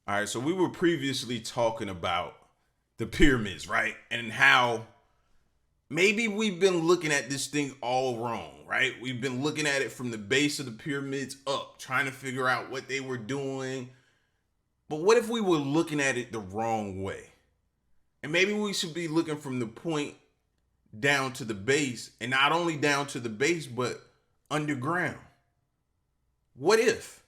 All right, so we were previously talking about the pyramids, right? And how maybe we've been looking at this thing all wrong, right? We've been looking at it from the base of the pyramids up, trying to figure out what they were doing. But what if we were looking at it the wrong way? And maybe we should be looking from the point down to the base, and not only down to the base, but underground. What if,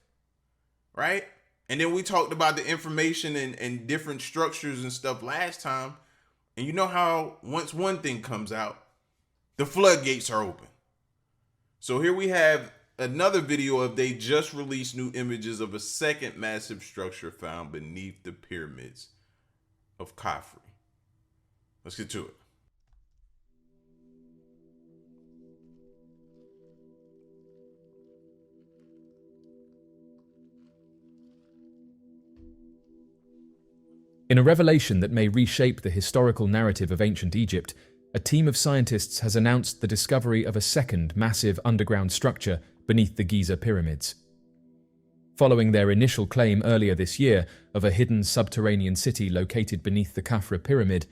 right? And then we talked about the information and different structures and stuff last time. And you know how once one thing comes out, the floodgates are open. So here we have another video of they just released new images of a second massive structure found beneath the pyramids of Khafre. Let's get to it. In a revelation that may reshape the historical narrative of ancient Egypt, a team of scientists has announced the discovery of a second massive underground structure beneath the Giza pyramids. Following their initial claim earlier this year of a hidden subterranean city located beneath the Khafre pyramid,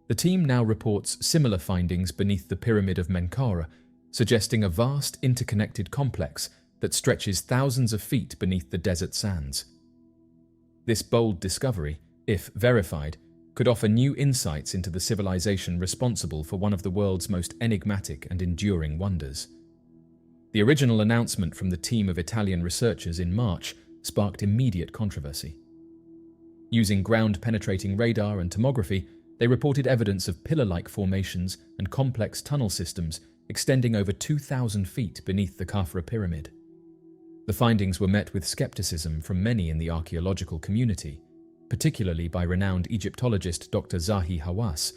the team now reports similar findings beneath the Pyramid of Menkaure, suggesting a vast interconnected complex that stretches thousands of feet beneath the desert sands. This bold discovery, if verified, could offer new insights into the civilization responsible for one of the world's most enigmatic and enduring wonders. The original announcement from the team of Italian researchers in March sparked immediate controversy. Using ground-penetrating radar and tomography, they reported evidence of pillar-like formations and complex tunnel systems extending over 2,000 feet beneath the Khafre pyramid. The findings were met with skepticism from many in the archaeological community, particularly by renowned Egyptologist Dr. Zahi Hawass,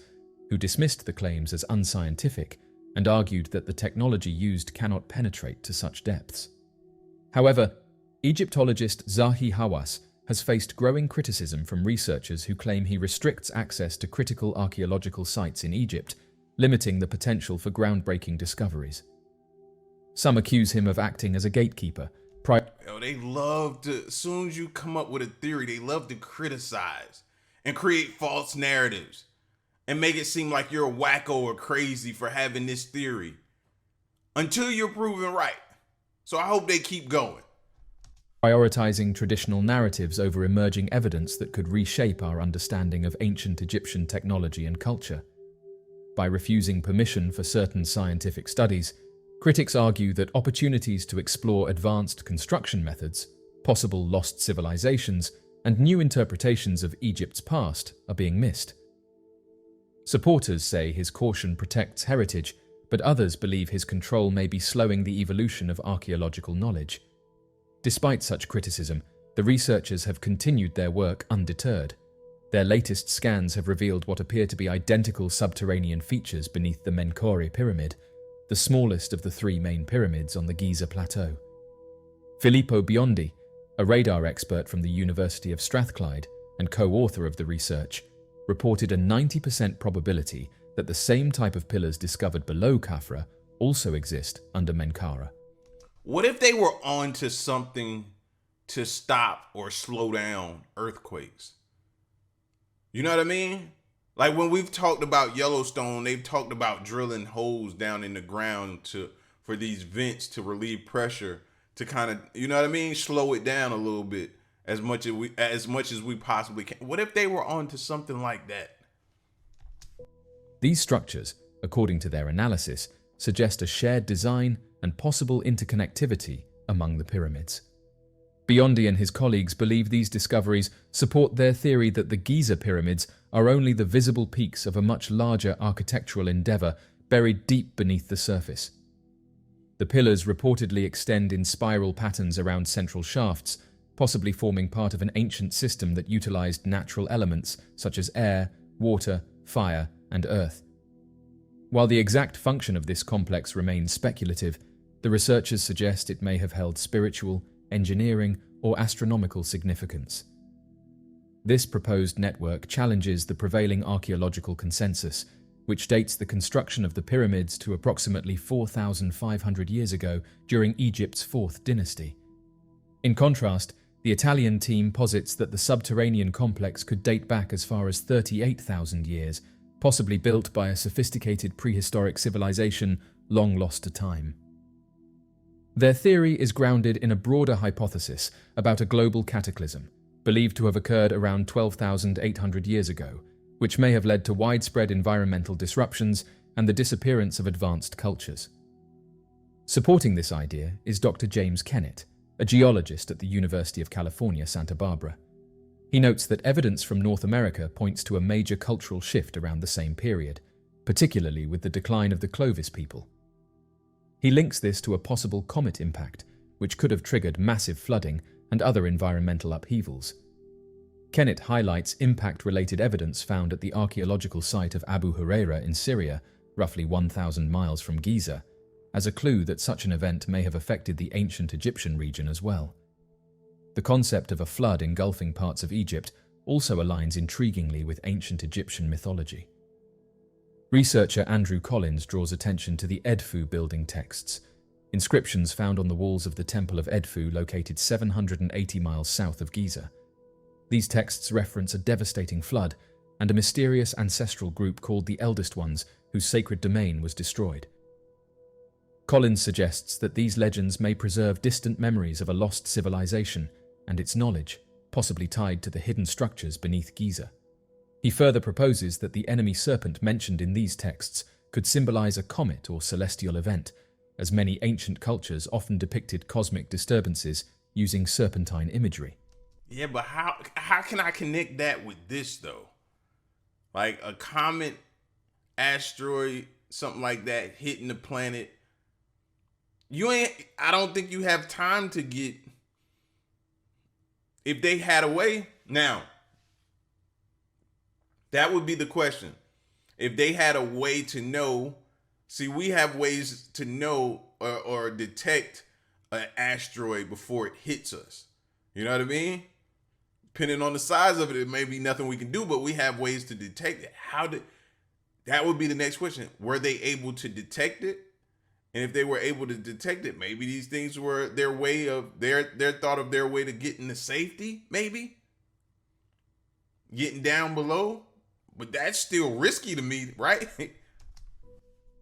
who dismissed the claims as unscientific and argued that the technology used cannot penetrate to such depths. However, Egyptologist Zahi Hawass has faced growing criticism from researchers who claim he restricts access to critical archaeological sites in Egypt, limiting the potential for groundbreaking discoveries. Some accuse him of acting as a gatekeeper. They love to, as soon as you come up with a theory, they love to criticize and create false narratives and make it seem like you're a wacko or crazy for having this theory until you're proven right. So I hope they keep going. Prioritizing traditional narratives over emerging evidence that could reshape our understanding of ancient Egyptian technology and culture. By refusing permission for certain scientific studies, critics argue that opportunities to explore advanced construction methods, possible lost civilizations, and new interpretations of Egypt's past are being missed. Supporters say his caution protects heritage, but others believe his control may be slowing the evolution of archaeological knowledge. Despite such criticism, the researchers have continued their work undeterred. Their latest scans have revealed what appear to be identical subterranean features beneath the Menkaure pyramid, the smallest of the three main pyramids on the Giza plateau. Filippo Biondi, a radar expert from the University of Strathclyde and co-author of the research, reported a 90% probability that the same type of pillars discovered below Khafre also exist under Menkaure. What if they were onto something to stop or slow down earthquakes? You know what I mean? Like when we've talked about Yellowstone, they've talked about drilling holes down in the ground for these vents to relieve pressure to kind of, you know what I mean, slow it down a little bit as much as we possibly can. What if they were onto something like that? These structures, according to their analysis, suggest a shared design and possible interconnectivity among the pyramids. Biondi and his colleagues believe these discoveries support their theory that the Giza pyramids are only the visible peaks of a much larger architectural endeavor buried deep beneath the surface. The pillars reportedly extend in spiral patterns around central shafts, possibly forming part of an ancient system that utilized natural elements such as air, water, fire, and earth. While the exact function of this complex remains speculative, the researchers suggest it may have held spiritual, engineering, or astronomical significance. This proposed network challenges the prevailing archaeological consensus, which dates the construction of the pyramids to approximately 4,500 years ago during Egypt's 4th dynasty. In contrast, The Italian team posits that the subterranean complex could date back as far as 38,000 years, possibly built by a sophisticated prehistoric civilization long lost to time. Their theory is grounded in a broader hypothesis about a global cataclysm, believed to have occurred around 12,800 years ago, which may have led to widespread environmental disruptions and the disappearance of advanced cultures. Supporting this idea is Dr. James Kennett, a geologist at the University of California, Santa Barbara. He notes that evidence from North America points to a major cultural shift around the same period, particularly with the decline of the Clovis people. He links this to a possible comet impact, which could have triggered massive flooding and other environmental upheavals. Kennett highlights impact-related evidence found at the archaeological site of Abu Huraira in Syria, roughly 1,000 miles from Giza, as a clue that such an event may have affected the ancient Egyptian region as well. The concept of a flood engulfing parts of Egypt also aligns intriguingly with ancient Egyptian mythology. Researcher Andrew Collins draws attention to the Edfu building texts, inscriptions found on the walls of the Temple of Edfu located 780 miles south of Giza. These texts reference a devastating flood and a mysterious ancestral group called the Eldest Ones whose sacred domain was destroyed. Collins suggests that these legends may preserve distant memories of a lost civilization and its knowledge, possibly tied to the hidden structures beneath Giza. He further proposes that the enemy serpent mentioned in these texts could symbolize a comet or celestial event, as many ancient cultures often depicted cosmic disturbances using serpentine imagery. Yeah, but how can I connect that with this though? Like a comet, asteroid, something like that hitting the planet. I don't think you have time to get, if they had a way. Now, that would be the question. If they had a way to know, see, we have ways to know or detect an asteroid before it hits us. You know what I mean? Depending on the size of it, it may be nothing we can do, but we have ways to detect it. That would be the next question. Were they able to detect it? And if they were able to detect it, maybe these things were their way of their thought of their way to getting to safety, maybe getting down below. But that's still risky to me, right?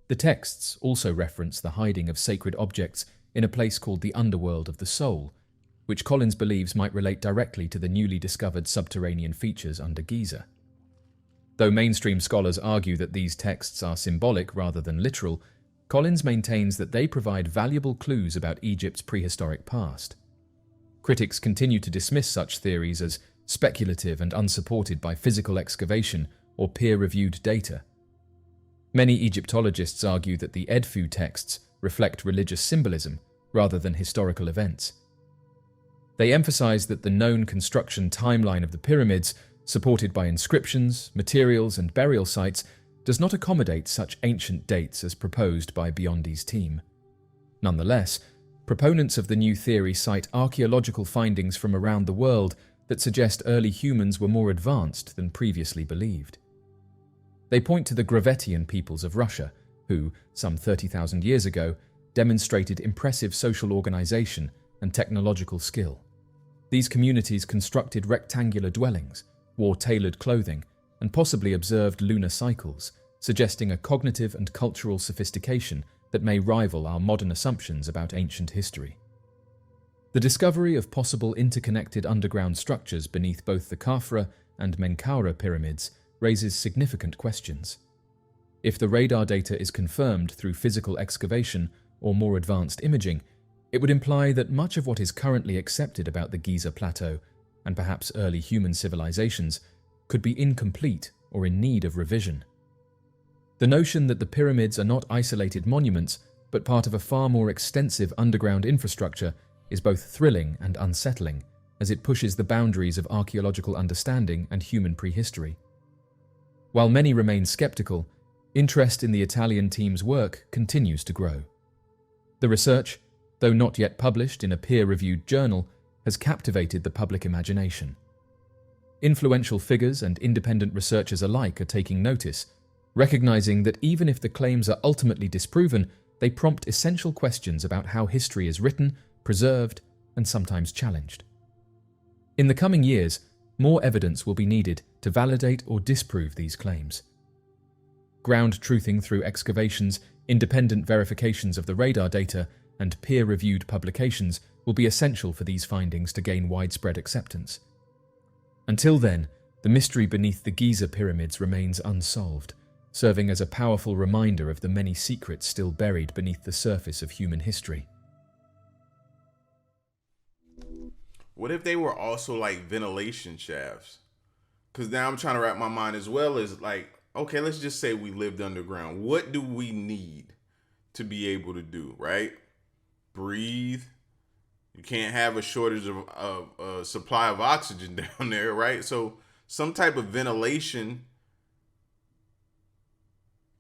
The texts also reference the hiding of sacred objects in a place called the underworld of the soul, which Collins believes might relate directly to the newly discovered subterranean features under Giza. Though mainstream scholars argue that these texts are symbolic rather than literal, Collins maintains that they provide valuable clues about Egypt's prehistoric past. Critics continue to dismiss such theories as speculative and unsupported by physical excavation or peer-reviewed data. Many Egyptologists argue that the Edfu texts reflect religious symbolism rather than historical events. They emphasize that the known construction timeline of the pyramids, supported by inscriptions, materials, and burial sites, does not accommodate such ancient dates as proposed by Biondi's team. Nonetheless, proponents of the new theory cite archaeological findings from around the world that suggest early humans were more advanced than previously believed. They point to the Gravettian peoples of Russia, who, some 30,000 years ago, demonstrated impressive social organization and technological skill. These communities constructed rectangular dwellings, wore tailored clothing, and possibly observed lunar cycles, suggesting a cognitive and cultural sophistication that may rival our modern assumptions about ancient history. The discovery of possible interconnected underground structures beneath both the Khafre and Menkaure pyramids raises significant questions. If the radar data is confirmed through physical excavation or more advanced imaging, it would imply that much of what is currently accepted about the Giza Plateau, and perhaps early human civilizations, could be incomplete or in need of revision. The notion that the pyramids are not isolated monuments, but part of a far more extensive underground infrastructure is both thrilling and unsettling, as it pushes the boundaries of archaeological understanding and human prehistory. While many remain skeptical, interest in the Italian team's work continues to grow. The research, though not yet published in a peer-reviewed journal, has captivated the public imagination. Influential figures and independent researchers alike are taking notice, recognizing that even if the claims are ultimately disproven, they prompt essential questions about how history is written, preserved, and sometimes challenged. In the coming years, more evidence will be needed to validate or disprove these claims. Ground truthing through excavations, independent verifications of the radar data, and peer-reviewed publications will be essential for these findings to gain widespread acceptance. Until then, the mystery beneath the Giza pyramids remains unsolved, serving as a powerful reminder of the many secrets still buried beneath the surface of human history. What if they were also like ventilation shafts? Because now I'm trying to wrap my mind as well as like, okay, let's just say we lived underground. What do we need to be able to do, right? Breathe. You can't have a shortage of supply of oxygen down there, right? So some type of ventilation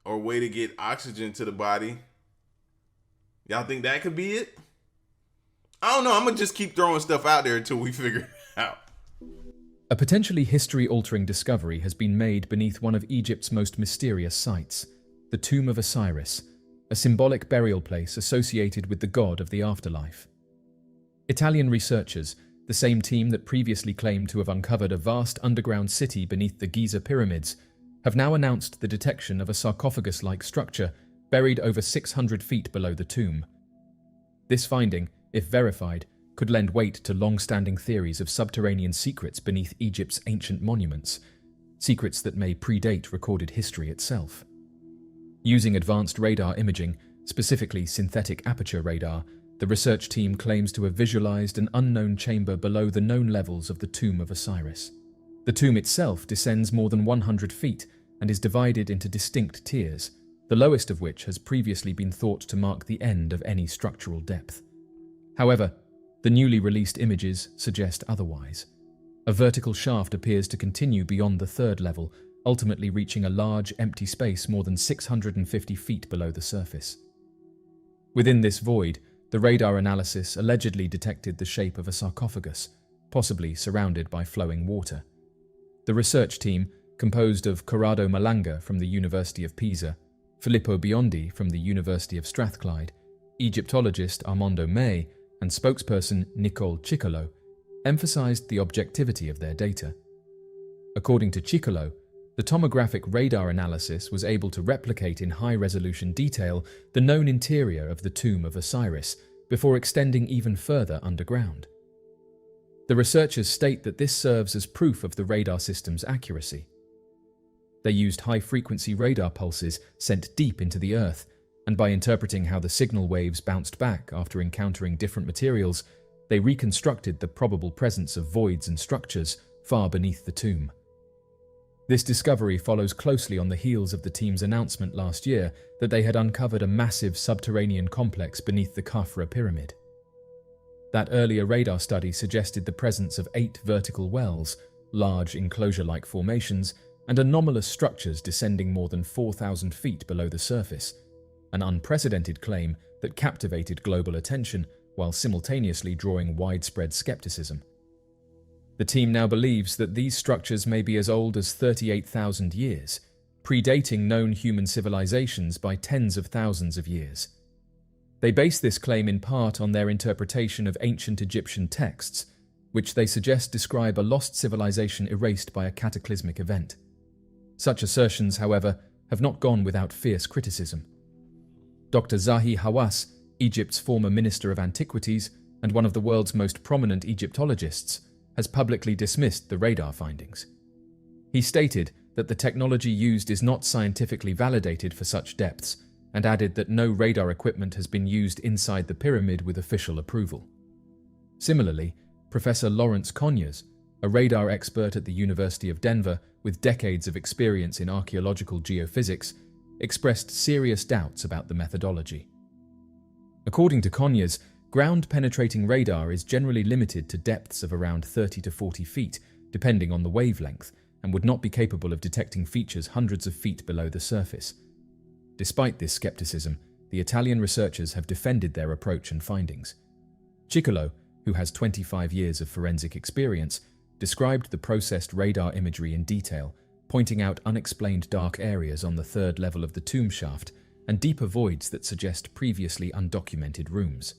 or way to get oxygen to the body. Y'all think that could be it? I don't know. I'm going to just keep throwing stuff out there until we figure it out. A potentially history-altering discovery has been made beneath one of Egypt's most mysterious sites, the Tomb of Osiris, a symbolic burial place associated with the god of the afterlife. Italian researchers, the same team that previously claimed to have uncovered a vast underground city beneath the Giza pyramids, have now announced the detection of a sarcophagus-like structure buried over 600 feet below the tomb. This finding, if verified, could lend weight to long-standing theories of subterranean secrets beneath Egypt's ancient monuments, secrets that may predate recorded history itself. Using advanced radar imaging, specifically synthetic aperture radar, the research team claims to have visualized an unknown chamber below the known levels of the Tomb of Osiris. The tomb itself descends more than 100 feet and is divided into distinct tiers, the lowest of which has previously been thought to mark the end of any structural depth. However, the newly released images suggest otherwise. A vertical shaft appears to continue beyond the third level, ultimately reaching a large, empty space more than 650 feet below the surface. Within this void, the radar analysis allegedly detected the shape of a sarcophagus, possibly surrounded by flowing water. The research team, composed of Corrado Malanga from the University of Pisa, Filippo Biondi from the University of Strathclyde, Egyptologist Armando May, and spokesperson Nicole Ciccolo, emphasized the objectivity of their data. According to Ciccolo, the tomographic radar analysis was able to replicate in high-resolution detail the known interior of the Tomb of Osiris before extending even further underground. The researchers state that this serves as proof of the radar system's accuracy. They used high-frequency radar pulses sent deep into the Earth, and by interpreting how the signal waves bounced back after encountering different materials, they reconstructed the probable presence of voids and structures far beneath the tomb. This discovery follows closely on the heels of the team's announcement last year that they had uncovered a massive subterranean complex beneath the Khafre pyramid. That earlier radar study suggested the presence of 8 vertical wells, large enclosure-like formations, and anomalous structures descending more than 4,000 feet below the surface, an unprecedented claim that captivated global attention while simultaneously drawing widespread skepticism. The team now believes that these structures may be as old as 38,000 years, predating known human civilizations by tens of thousands of years. They base this claim in part on their interpretation of ancient Egyptian texts, which they suggest describe a lost civilization erased by a cataclysmic event. Such assertions, however, have not gone without fierce criticism. Dr. Zahi Hawass, Egypt's former Minister of Antiquities and one of the world's most prominent Egyptologists, has publicly dismissed the radar findings. He stated that the technology used is not scientifically validated for such depths, and added that no radar equipment has been used inside the pyramid with official approval. Similarly, Professor Lawrence Conyers, a radar expert at the University of Denver with decades of experience in archaeological geophysics, expressed serious doubts about the methodology. According to Conyers, ground-penetrating radar is generally limited to depths of around 30 to 40 feet, depending on the wavelength, and would not be capable of detecting features hundreds of feet below the surface. Despite this skepticism, the Italian researchers have defended their approach and findings. Ciccolo, who has 25 years of forensic experience, described the processed radar imagery in detail, pointing out unexplained dark areas on the third level of the tomb shaft and deeper voids that suggest previously undocumented rooms.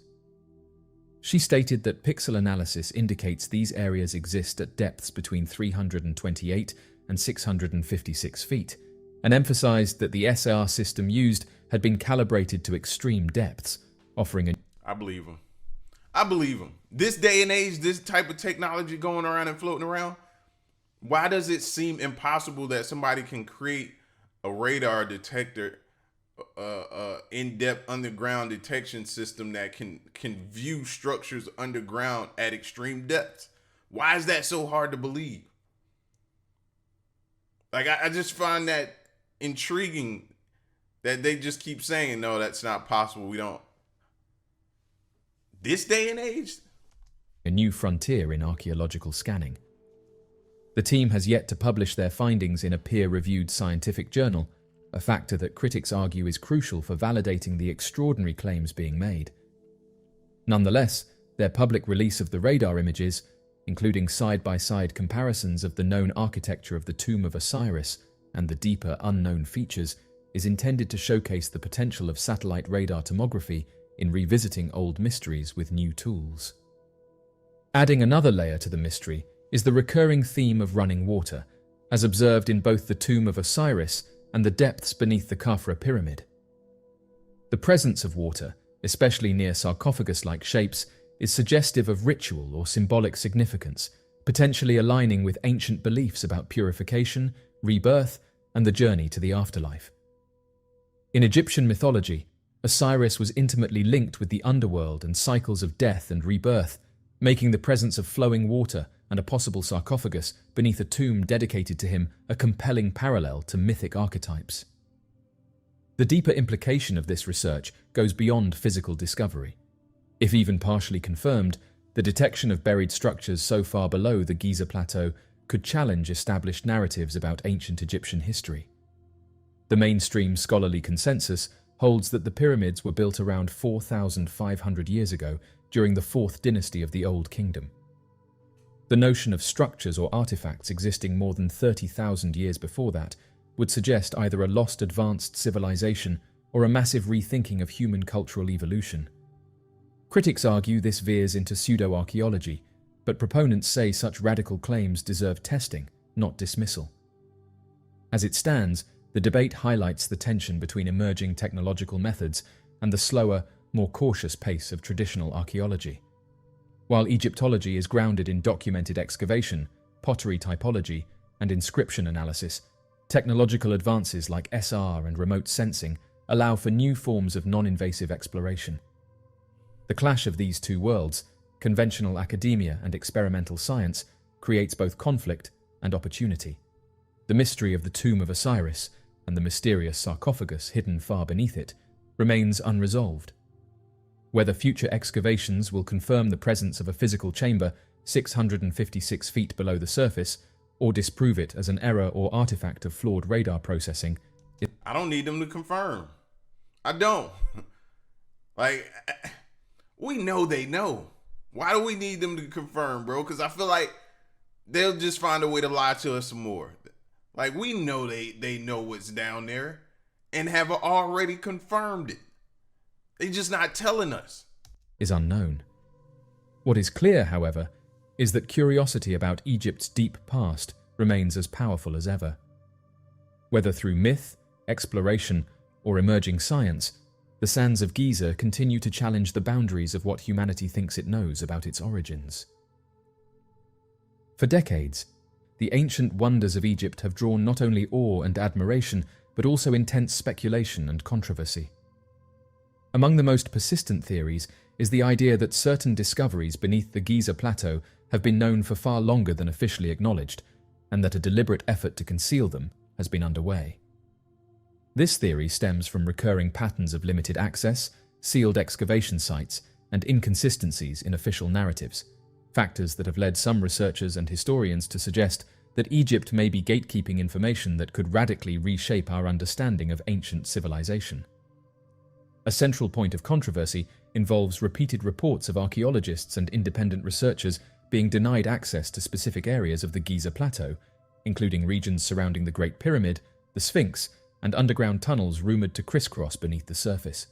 She stated that pixel analysis indicates these areas exist at depths between 328 and 656 feet, and emphasized that the SAR system used had been calibrated to extreme depths, offering a... I believe him. I believe him. This day and age, this type of technology going around and floating around, why does it seem impossible that somebody can create a radar detector, in-depth underground detection system that can view structures underground at extreme depths? Why is that so hard to believe? Like, I just find that intriguing that they just keep saying, no, that's not possible. We don't. This day and age? A new frontier in archaeological scanning. The team has yet to publish their findings in a peer-reviewed scientific journal, a factor that critics argue is crucial for validating the extraordinary claims being made. Nonetheless, their public release of the radar images, including side-by-side comparisons of the known architecture of the Tomb of Osiris and the deeper unknown features, is intended to showcase the potential of satellite radar tomography in revisiting old mysteries with new tools. Adding another layer to the mystery is the recurring theme of running water, as observed in both the Tomb of Osiris and the depths beneath the Khafre pyramid. The presence of water, especially near sarcophagus-like shapes, is suggestive of ritual or symbolic significance, potentially aligning with ancient beliefs about purification, rebirth, and the journey to the afterlife. In Egyptian mythology, Osiris was intimately linked with the underworld and cycles of death and rebirth, making the presence of flowing water and a possible sarcophagus beneath a tomb dedicated to him a compelling parallel to mythic archetypes. The deeper implication of this research goes beyond physical discovery. If even partially confirmed, the detection of buried structures so far below the Giza Plateau could challenge established narratives about ancient Egyptian history. The mainstream scholarly consensus holds that the pyramids were built around 4,500 years ago during the 4th dynasty of the Old Kingdom. The notion of structures or artifacts existing more than 30,000 years before that would suggest either a lost advanced civilization or a massive rethinking of human cultural evolution. Critics argue this veers into pseudo-archaeology, but proponents say such radical claims deserve testing, not dismissal. As it stands, the debate highlights the tension between emerging technological methods and the slower, more cautious pace of traditional archaeology. While Egyptology is grounded in documented excavation, pottery typology, and inscription analysis, technological advances like SR and remote sensing allow for new forms of non-invasive exploration. The clash of these two worlds, conventional academia and experimental science, creates both conflict and opportunity. The mystery of the Tomb of Osiris and the mysterious sarcophagus hidden far beneath it remains unresolved. Whether future excavations will confirm the presence of a physical chamber 656 feet below the surface or disprove it as an error or artifact of flawed radar processing. I don't need them to confirm. I don't. Like, we know they know. Why do we need them to confirm, bro? Because I feel like they'll just find a way to lie to us some more. Like, we know they know what's down there and have already confirmed it. They're just not telling us. Is unknown. What is clear, however, is that curiosity about Egypt's deep past remains as powerful as ever. Whether through myth, exploration, or emerging science, the sands of Giza continue to challenge the boundaries of what humanity thinks it knows about its origins. For decades, the ancient wonders of Egypt have drawn not only awe and admiration, but also intense speculation and controversy. Among the most persistent theories is the idea that certain discoveries beneath the Giza Plateau have been known for far longer than officially acknowledged, and that a deliberate effort to conceal them has been underway. This theory stems from recurring patterns of limited access, sealed excavation sites, and inconsistencies in official narratives, factors that have led some researchers and historians to suggest that Egypt may be gatekeeping information that could radically reshape our understanding of ancient civilization. A central point of controversy involves repeated reports of archaeologists and independent researchers being denied access to specific areas of the Giza Plateau, including regions surrounding the Great Pyramid, the Sphinx, and underground tunnels rumored to crisscross beneath the surface.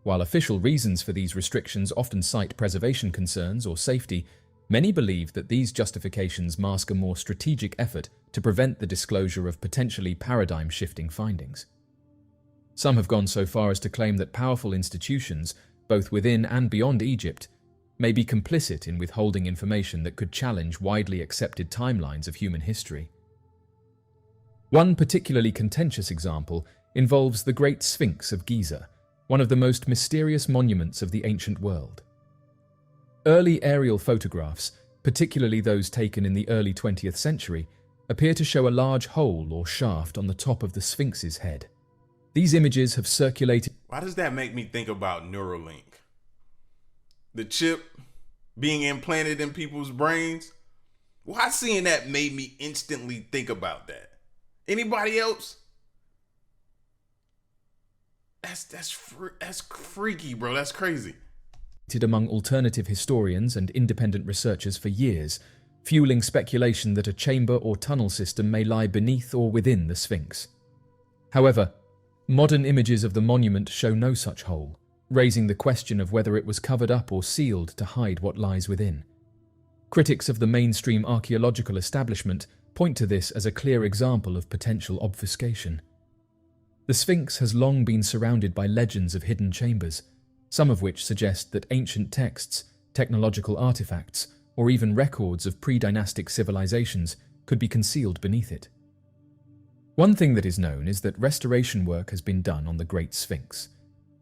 While official reasons for these restrictions often cite preservation concerns or safety, many believe that these justifications mask a more strategic effort to prevent the disclosure of potentially paradigm-shifting findings. Some have gone so far as to claim that powerful institutions, both within and beyond Egypt, may be complicit in withholding information that could challenge widely accepted timelines of human history. One particularly contentious example involves the Great Sphinx of Giza, one of the most mysterious monuments of the ancient world. Early aerial photographs, particularly those taken in the early 20th century, appear to show a large hole or shaft on the top of the Sphinx's head. These images have circulated. Why does that make me think about Neuralink? The chip being implanted in people's brains? Why seeing that made me instantly think about that? Anybody else? That's freaky, bro. That's crazy. Among alternative historians and independent researchers for years, fueling speculation that a chamber or tunnel system may lie beneath or within the Sphinx. However, modern images of the monument show no such hole, raising the question of whether it was covered up or sealed to hide what lies within. Critics of the mainstream archaeological establishment point to this as a clear example of potential obfuscation. The Sphinx has long been surrounded by legends of hidden chambers, some of which suggest that ancient texts, technological artifacts, or even records of pre-dynastic civilizations could be concealed beneath it. One thing that is known is that restoration work has been done on the Great Sphinx.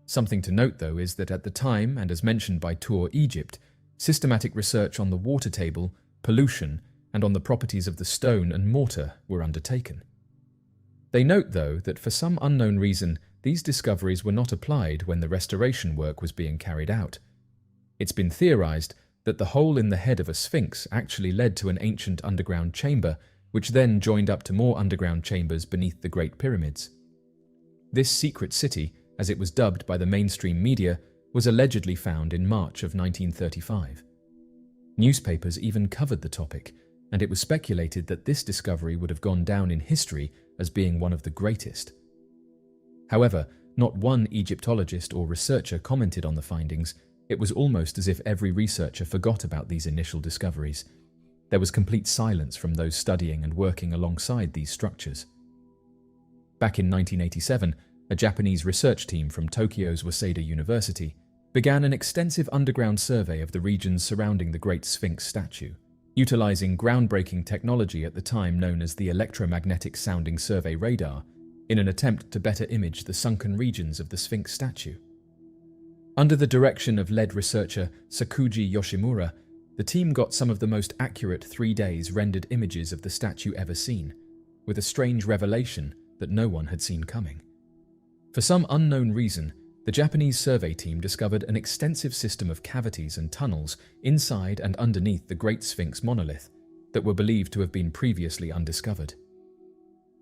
Something to note, though, is that at the time, and as mentioned by Tour Egypt, systematic research on the water table, pollution, and on the properties of the stone and mortar were undertaken. They note, though, that for some unknown reason, these discoveries were not applied when the restoration work was being carried out. It's been theorized that the hole in the head of a sphinx actually led to an ancient underground chamber, which then joined up to more underground chambers beneath the Great Pyramids. This secret city, as it was dubbed by the mainstream media, was allegedly found in March of 1935. Newspapers even covered the topic, and it was speculated that this discovery would have gone down in history as being one of the greatest. However, not one Egyptologist or researcher commented on the findings. It was almost as if every researcher forgot about these initial discoveries. There was complete silence from those studying and working alongside these structures. Back in 1987, a Japanese research team from Tokyo's Waseda University began an extensive underground survey of the regions surrounding the Great Sphinx statue, utilizing groundbreaking technology at the time known as the electromagnetic sounding survey radar, in an attempt to better image the sunken regions of the Sphinx statue. Under the direction of lead researcher Sakuji Yoshimura, the team got some of the most accurate 3 days rendered images of the statue ever seen, with a strange revelation that no one had seen coming. For some unknown reason, the Japanese survey team discovered an extensive system of cavities and tunnels inside and underneath the Great Sphinx monolith that were believed to have been previously undiscovered.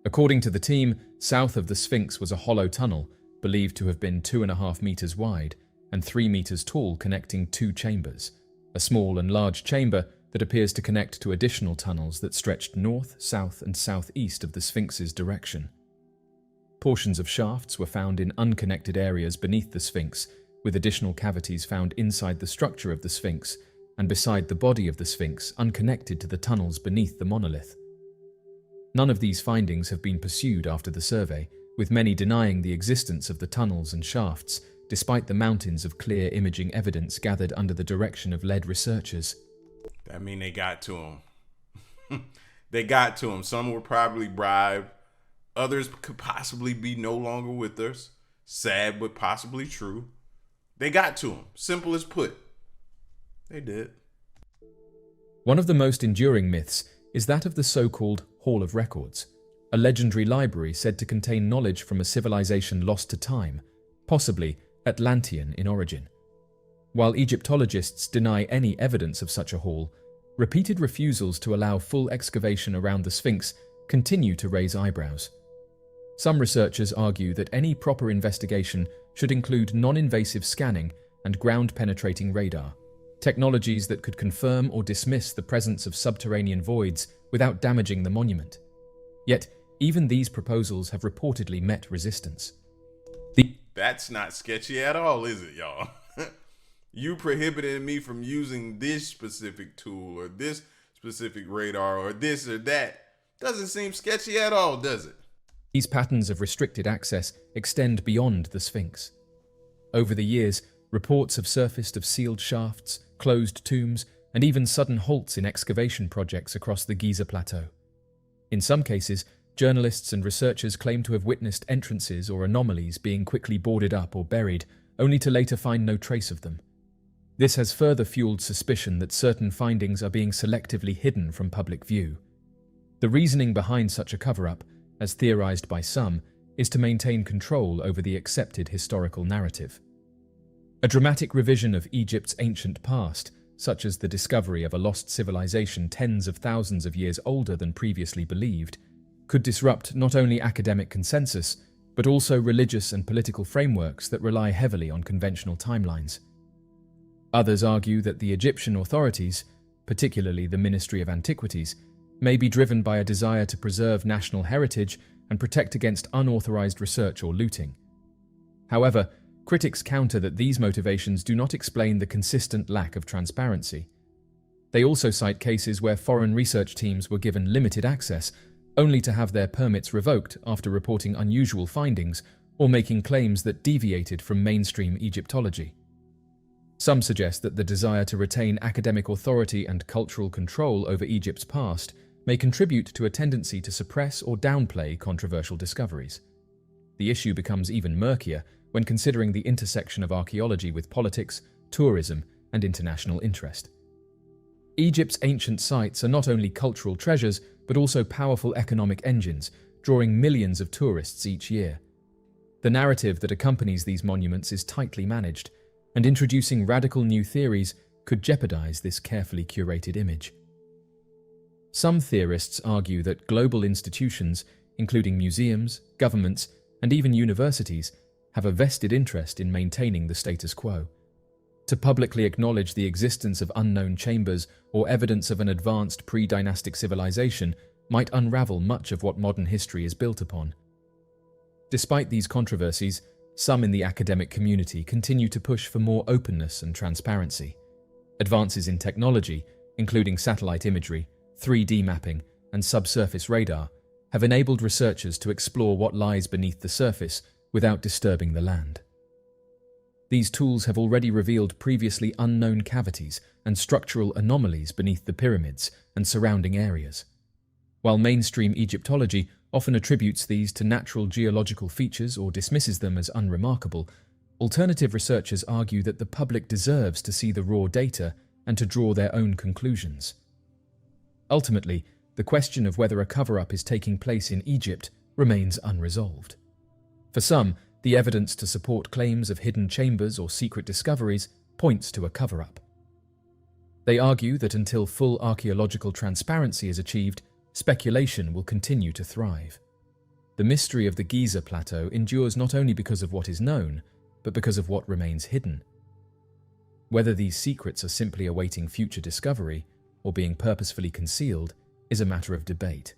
According to the team, south of the Sphinx was a hollow tunnel believed to have been 2.5 meters wide and 3 meters tall, connecting 2 chambers, a small and large chamber that appears to connect to additional tunnels that stretched north, south, and southeast of the Sphinx's direction. Portions of shafts were found in unconnected areas beneath the Sphinx, with additional cavities found inside the structure of the Sphinx and beside the body of the Sphinx, unconnected to the tunnels beneath the monolith. None of these findings have been pursued after the survey, with many denying the existence of the tunnels and shafts, despite the mountains of clear imaging evidence gathered under the direction of lead researchers. I mean, they got to him. They got to him. Some were probably bribed. Others could possibly be no longer with us. Sad, but possibly true. They got to him. Simple as put. They did. One of the most enduring myths is that of the so-called Hall of Records, a legendary library said to contain knowledge from a civilization lost to time, possibly Atlantean in origin. While Egyptologists deny any evidence of such a hall, repeated refusals to allow full excavation around the Sphinx continue to raise eyebrows. Some researchers argue that any proper investigation should include non-invasive scanning and ground-penetrating radar, technologies that could confirm or dismiss the presence of subterranean voids without damaging the monument. Yet, even these proposals have reportedly met resistance. That's not sketchy at all, is it, y'all? You prohibited me from using this specific tool or this specific radar or this or that. Doesn't seem sketchy at all, does it? These patterns of restricted access extend beyond the Sphinx. Over the years, reports have surfaced of sealed shafts, closed tombs, and even sudden halts in excavation projects across the Giza Plateau. In some cases, journalists and researchers claim to have witnessed entrances or anomalies being quickly boarded up or buried, only to later find no trace of them. This has further fueled suspicion that certain findings are being selectively hidden from public view. The reasoning behind such a cover-up, as theorized by some, is to maintain control over the accepted historical narrative. A dramatic revision of Egypt's ancient past, such as the discovery of a lost civilization tens of thousands of years older than previously believed, could disrupt not only academic consensus, but also religious and political frameworks that rely heavily on conventional timelines. Others argue that the Egyptian authorities, particularly the Ministry of Antiquities, may be driven by a desire to preserve national heritage and protect against unauthorized research or looting. However, critics counter that these motivations do not explain the consistent lack of transparency. They also cite cases where foreign research teams were given limited access, only to have their permits revoked after reporting unusual findings or making claims that deviated from mainstream Egyptology. Some suggest that the desire to retain academic authority and cultural control over Egypt's past may contribute to a tendency to suppress or downplay controversial discoveries. The issue becomes even murkier when considering the intersection of archaeology with politics, tourism, and international interest. Egypt's ancient sites are not only cultural treasures, but also powerful economic engines, drawing millions of tourists each year. The narrative that accompanies these monuments is tightly managed, and introducing radical new theories could jeopardize this carefully curated image. Some theorists argue that global institutions, including museums, governments, and even universities, have a vested interest in maintaining the status quo. To publicly acknowledge the existence of unknown chambers or evidence of an advanced pre-dynastic civilization might unravel much of what modern history is built upon. Despite these controversies, some in the academic community continue to push for more openness and transparency. Advances in technology, including satellite imagery, 3D mapping, and subsurface radar, have enabled researchers to explore what lies beneath the surface without disturbing the land. These tools have already revealed previously unknown cavities and structural anomalies beneath the pyramids and surrounding areas. While mainstream Egyptology often attributes these to natural geological features or dismisses them as unremarkable, alternative researchers argue that the public deserves to see the raw data and to draw their own conclusions. Ultimately, the question of whether a cover-up is taking place in Egypt remains unresolved. For some, the evidence to support claims of hidden chambers or secret discoveries points to a cover-up. They argue that until full archaeological transparency is achieved, speculation will continue to thrive. The mystery of the Giza Plateau endures not only because of what is known, but because of what remains hidden. Whether these secrets are simply awaiting future discovery or being purposefully concealed is a matter of debate.